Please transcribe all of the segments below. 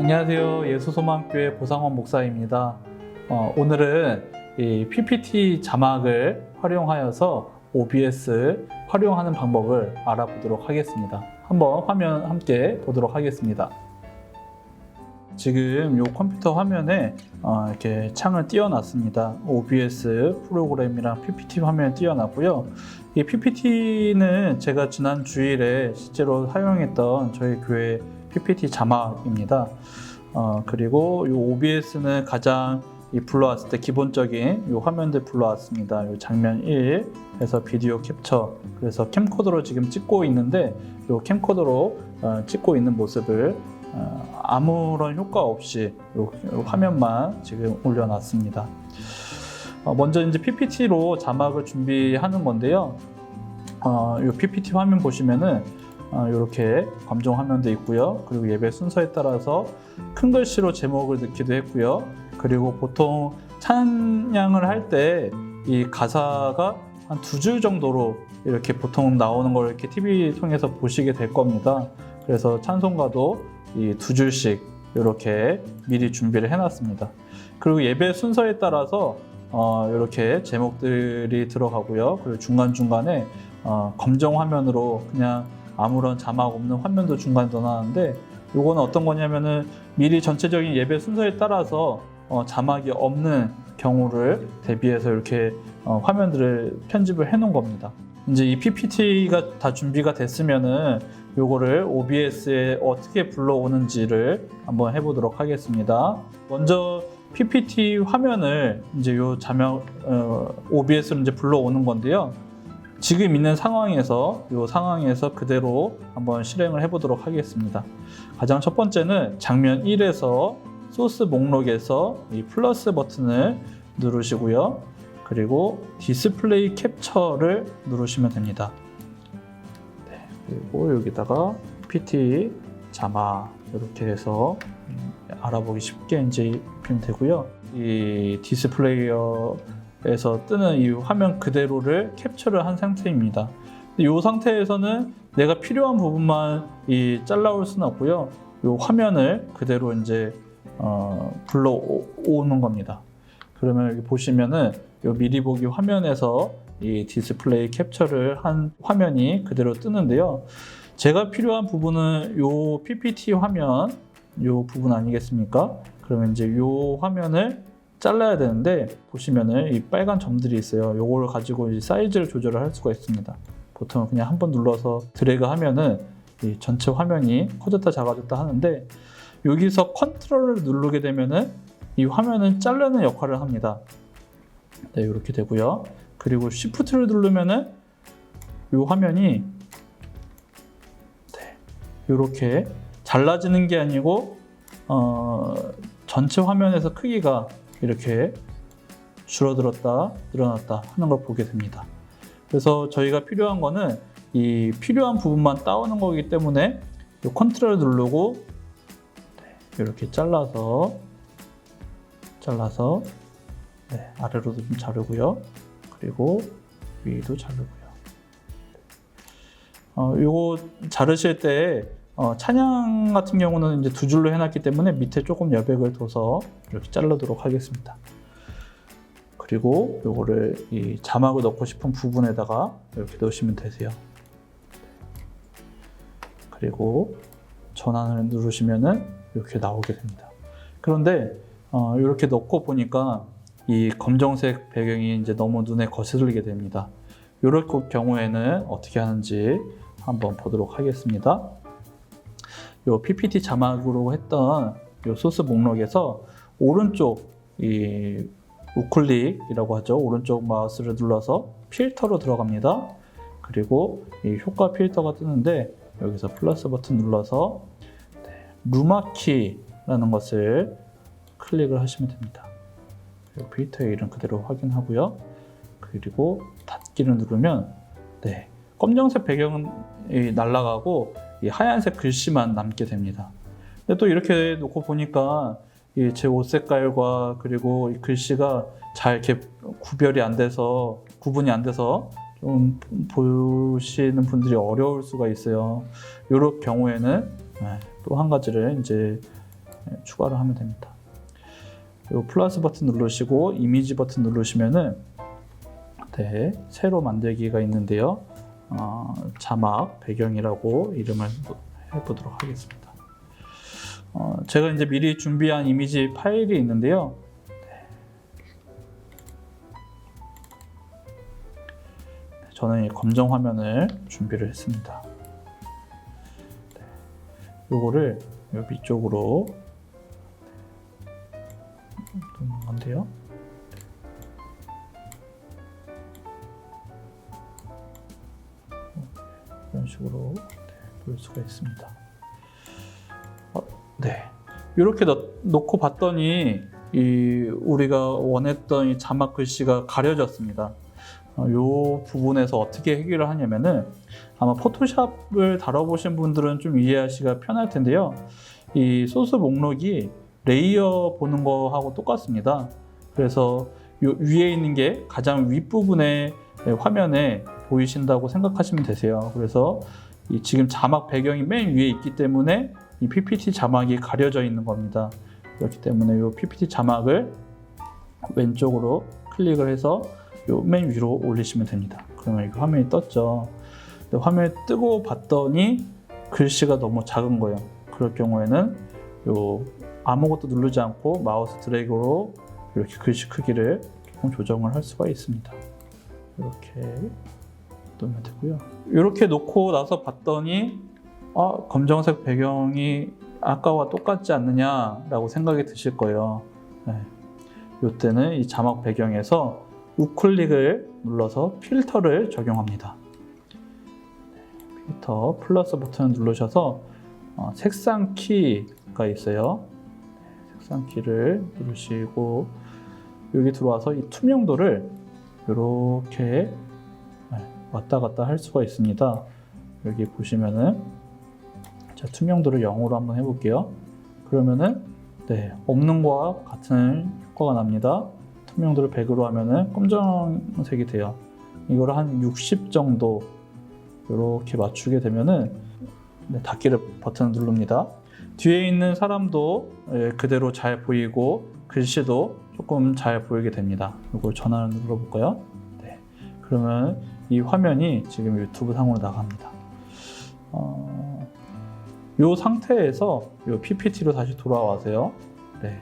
안녕하세요. 예수소망교회 보상원 목사입니다. 오늘은 이 PPT 자막을 활용하여서 OBS 활용하는 방법을 알아보도록 하겠습니다. 한번 화면 함께 보도록 하겠습니다. 지금 이 컴퓨터 화면에 이렇게 창을 띄워놨습니다. OBS 프로그램이랑 PPT 화면을 띄워놨고요. 이 PPT는 제가 지난 주일에 실제로 사용했던 저희 교회 PPT 자막입니다. 그리고 이 OBS는 가장 불러왔을 때 기본적인 이 화면들 불러왔습니다. 이 장면 1 해서 비디오 캡처, 그래서 캠코더로 지금 찍고 있는데 이 캠코더로 찍고 있는 모습을 아무런 효과 없이 이 화면만 지금 올려놨습니다. 먼저 이제 PPT로 자막을 준비하는 건데요. 이 PPT 화면 보시면은 이렇게 검정 화면도 있고요. 그리고 예배 순서에 따라서 큰 글씨로 제목을 넣기도 했고요. 그리고 보통 찬양을 할 때 이 가사가 한 2줄 정도로 이렇게 보통 나오는 걸 이렇게 TV 통해서 보시게 될 겁니다. 그래서 찬송가도 이 2줄씩 이렇게 미리 준비를 해놨습니다. 그리고 예배 순서에 따라서 이렇게 제목들이 들어가고요. 그리고 중간중간에 검정 화면으로 그냥 아무런 자막 없는 화면도 중간에 넣어놨는데, 이거는 어떤 거냐면은 미리 전체적인 예배 순서에 따라서 자막이 없는 경우를 대비해서 이렇게 화면들을 편집을 해 놓은 겁니다. 이제 이 PPT가 다 준비가 됐으면은 요거를 OBS에 어떻게 불러오는지를 한번 해보도록 하겠습니다. 먼저 PPT 화면을 이제 요 자막 OBS로 이제 불러오는 건데요. 지금 있는 상황에서 이 상황에서 그대로 한번 실행을 해보도록 하겠습니다. 가장 첫 번째는 장면 1에서 소스 목록에서 이 플러스 버튼을 누르시고요. 그리고 디스플레이 캡처를 누르시면 됩니다. 네, 그리고 여기다가 PPT 자막 이렇게 해서 알아보기 쉽게 이제 입히면 되고요. 이 디스플레이어에서 뜨는 이 화면 그대로를 캡처를 한 상태입니다. 이 상태에서는 내가 필요한 부분만 잘라올 수는 없고요. 이 화면을 그대로 이제 불러오는 겁니다. 그러면 여기 보시면은 이 미리 보기 화면에서 이 디스플레이 캡처를 한 화면이 그대로 뜨는데요. 제가 필요한 부분은 이 PPT 화면, 이 부분 아니겠습니까? 그러면 이제 이 화면을 잘라야 되는데, 보시면은 이 빨간 점들이 있어요. 요걸 가지고 이제 사이즈를 조절을 할 수가 있습니다. 보통 그냥 한번 눌러서 드래그 하면은 이 전체 화면이 커졌다 작아졌다 하는데, 여기서 컨트롤을 누르게 되면은 이 화면을 자르는 역할을 합니다. 네, 이렇게 되고요. 그리고 Shift를 누르면은 이 화면이 이렇게 잘라지는 게 아니고 전체 화면에서 크기가 이렇게 줄어들었다 늘어났다 하는 걸 보게 됩니다. 그래서 저희가 필요한 거는 이 필요한 부분만 따오는 거기 때문에 이 컨트롤을 누르고 이렇게 잘라서 네, 아래로도 좀 자르고요. 그리고 위도 자르고요. 요거 자르실 때 찬양 같은 경우는 이제 2줄로 해놨기 때문에 밑에 조금 여백을 둬서 이렇게 자르도록 하겠습니다. 그리고 요거를 이 자막을 넣고 싶은 부분에다가 이렇게 넣으시면 되세요. 그리고 전환을 누르시면은 이렇게 나오게 됩니다. 그런데 이렇게 넣고 보니까 이 검정색 배경이 이제 너무 눈에 거슬리게 됩니다. 이럴 경우에는 어떻게 하는지 한번 보도록 하겠습니다. 요 PPT 자막으로 했던 요 소스 목록에서 오른쪽 이 우클릭이라고 하죠. 오른쪽 마우스를 눌러서 필터로 들어갑니다. 그리고 이 효과 필터가 뜨는데 여기서 플러스 버튼 눌러서 루마키라는 것을 클릭을 하시면 됩니다. 필터의 이름 그대로 확인하고요. 그리고 닫기를 누르면 검정색 배경이 날아가고 이 하얀색 글씨만 남게 됩니다. 근데 또 이렇게 놓고 보니까 제 옷 색깔과 그리고 이 글씨가 잘 이렇게 구분이 안 돼서 좀 보시는 분들이 어려울 수가 있어요. 이런 경우에는 또 한 가지를 이제 추가를 하면 됩니다. 이 플러스 버튼 누르시고 이미지 버튼 누르시면은 네, 새로 만들기가 있는데요. 자막 배경이라고 이름을 해보도록 하겠습니다. 제가 이제 미리 준비한 이미지 파일이 있는데요. 저는 이 검정 화면을 준비를 했습니다. 요거를 요 위쪽으로 놓는 건데요. 이런 식으로 볼 수가 있습니다. 네, 이렇게 놓고 봤더니 우리가 원했던 이 자막 글씨가 가려졌습니다. 이 부분에서 어떻게 해결을 하냐면은 아마 포토샵을 다뤄보신 분들은 좀 이해하시기가 편할 텐데요. 이 소스 목록이 레이어 보는 거하고 똑같습니다. 그래서 요 위에 있는 게 가장 윗부분의 화면에 보이신다고 생각하시면 되세요. 그래서 지금 자막 배경이 맨 위에 있기 때문에 이 PPT 자막이 가려져 있는 겁니다. 그렇기 때문에 이 PPT 자막을 왼쪽으로 클릭을 해서 요 맨 위로 올리시면 됩니다. 그러면 이 화면이 떴죠. 근데 화면이 뜨고 봤더니 글씨가 너무 작은 거예요. 그럴 경우에는 요 아무것도 누르지 않고 마우스 드래그로 이렇게 글씨 크기를 조금 조정을 할 수가 있습니다. 이렇게 놓으면 되고요. 이렇게 놓고 나서 봤더니 검정색 배경이 아까와 똑같지 않느냐라고 생각이 드실 거예요. 네. 이때는 이 자막 배경에서 우클릭을 눌러서 필터를 적용합니다. 필터 플러스 버튼을 누르셔서 색상 키가 있어요. 색상 키를 누르시고 여기 들어와서 이 투명도를 이렇게 왔다 갔다 할 수가 있습니다. 여기 보시면은 자, 투명도를 0으로 한번 해볼게요. 그러면은 네, 없는 거와 같은 효과가 납니다. 투명도를 100으로 하면은 검정색이 돼요. 이거를 한 60 정도 이렇게 맞추게 되면은 네, 닫기를 버튼을 누릅니다. 뒤에 있는 사람도 그대로 잘 보이고 글씨도 조금 잘 보이게 됩니다. 이걸 전환을 눌러볼까요? 네. 그러면 이 화면이 지금 유튜브 상으로 나갑니다. 이 상태에서 이 PPT로 다시 돌아와서요. 네.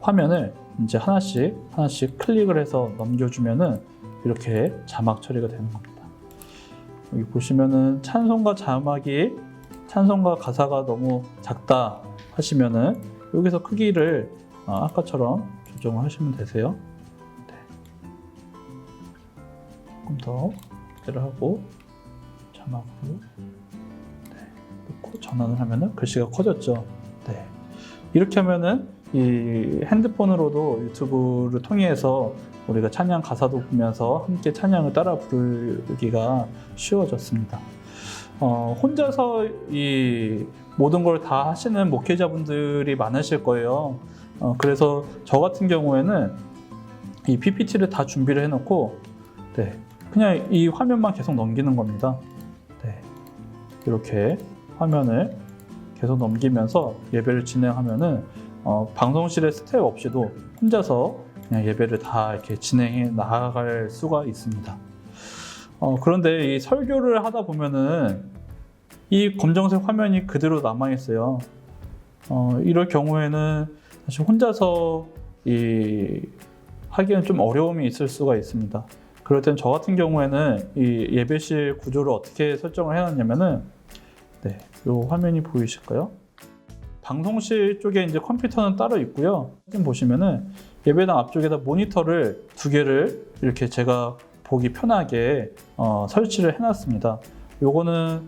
화면을 이제 하나씩 클릭을 해서 넘겨주면은 이렇게 자막 처리가 되는 겁니다. 여기 보시면은 찬송과 가사가 너무 작다 하시면은 여기서 크기를 아까처럼 조정을 하시면 되세요. 네. 조금 더 확대를 하고 자막으로 놓고 전환을 하면은 글씨가 커졌죠. 네. 이렇게 하면은 이 핸드폰으로도 유튜브를 통해서 우리가 찬양 가사도 보면서 함께 찬양을 따라 부르기가 쉬워졌습니다. 혼자서 이 모든 걸 다 하시는 목회자분들이 많으실 거예요. 그래서 저 같은 경우에는 이 PPT를 다 준비를 해놓고 네, 그냥 이 화면만 계속 넘기는 겁니다. 네, 이렇게 화면을 계속 넘기면서 예배를 진행하면은 방송실의 스텝 없이도 혼자서 그냥 예배를 다 이렇게 진행해 나아갈 수가 있습니다. 그런데 이 설교를 하다 보면은 이 검정색 화면이 그대로 남아 있어요. 이럴 경우에는 사실 혼자서 하기에는 좀 어려움이 있을 수가 있습니다. 그럴 땐 저 같은 경우에는 이 예배실 구조를 어떻게 설정을 해놨냐면은 네, 이 화면이 보이실까요? 방송실 쪽에 이제 컴퓨터는 따로 있고요. 지금 보시면은 예배당 앞쪽에다 모니터를 2개를 이렇게 제가 보기 편하게 설치를 해놨습니다. 요거는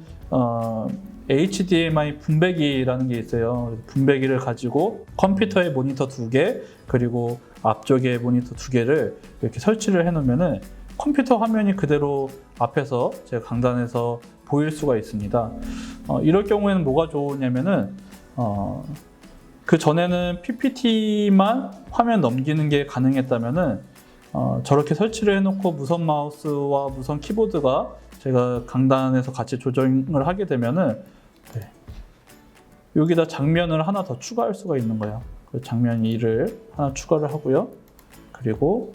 HDMI 분배기라는 게 있어요. 분배기를 가지고 컴퓨터의 모니터 2개 그리고 앞쪽에 모니터 2개를 이렇게 설치를 해놓으면은 컴퓨터 화면이 그대로 앞에서 제가 강단에서 보일 수가 있습니다. 이럴 경우에는 뭐가 좋으냐면은 그 전에는 PPT만 화면 넘기는 게 가능했다면은 저렇게 설치를 해놓고 무선 마우스와 무선 키보드가 제가 강단에서 같이 조정을 하게 되면은 네, 여기다 장면을 하나 더 추가할 수가 있는 거예요. 그 장면 2를 하나 추가를 하고요. 그리고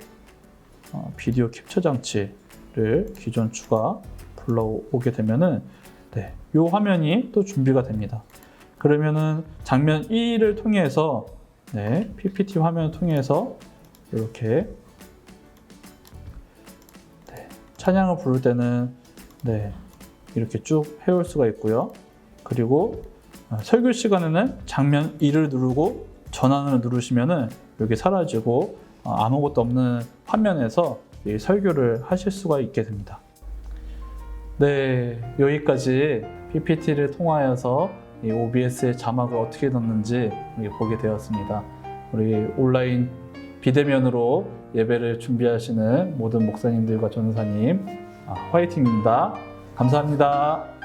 비디오 캡처 장치를 기존 추가 불러오게 되면은 네, 이 화면이 또 준비가 됩니다. 그러면은 장면 1을 통해서 네, PPT 화면을 통해서 이렇게 네, 찬양을 부를 때는 네, 이렇게 쭉 해올 수가 있고요. 그리고 설교 시간에는 장면 2를 누르고 전환을 누르시면은 여기 사라지고 아무것도 없는 화면에서 이 설교를 하실 수가 있게 됩니다. 네, 여기까지 PPT를 통하여서 이 OBS의 자막을 어떻게 넣는지 보게 되었습니다. 우리 온라인 비대면으로 예배를 준비하시는 모든 목사님들과 전도사님 화이팅입니다. 감사합니다.